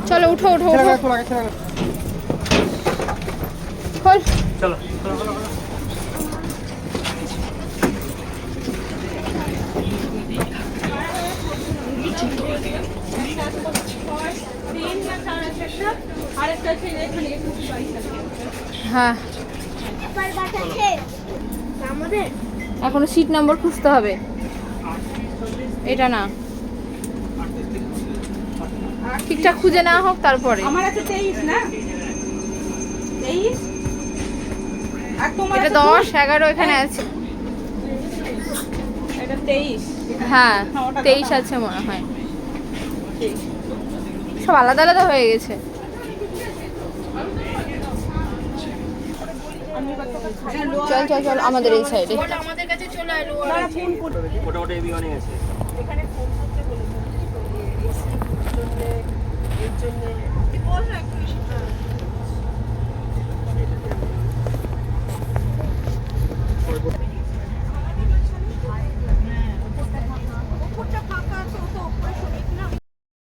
চলো উঠো উঠো উঠো খোল। চলো হ্যাঁ এখনো সিট নাম্বার খুঁজতে হবে, এটা না ঠিকঠাক খুঁজে নেওয়া হোক তারপরে। আমার আছে 23 না 23 আর তোমার এটা 10 11 এখানে আছে। এটা 23 হ্যাঁ 23 আছে মনে হয়, সব আলাদা আলাদা হয়ে গেছে। চল চল চল আমাদের এই সাইডে। মোটামুটি এবি অনেক আছে।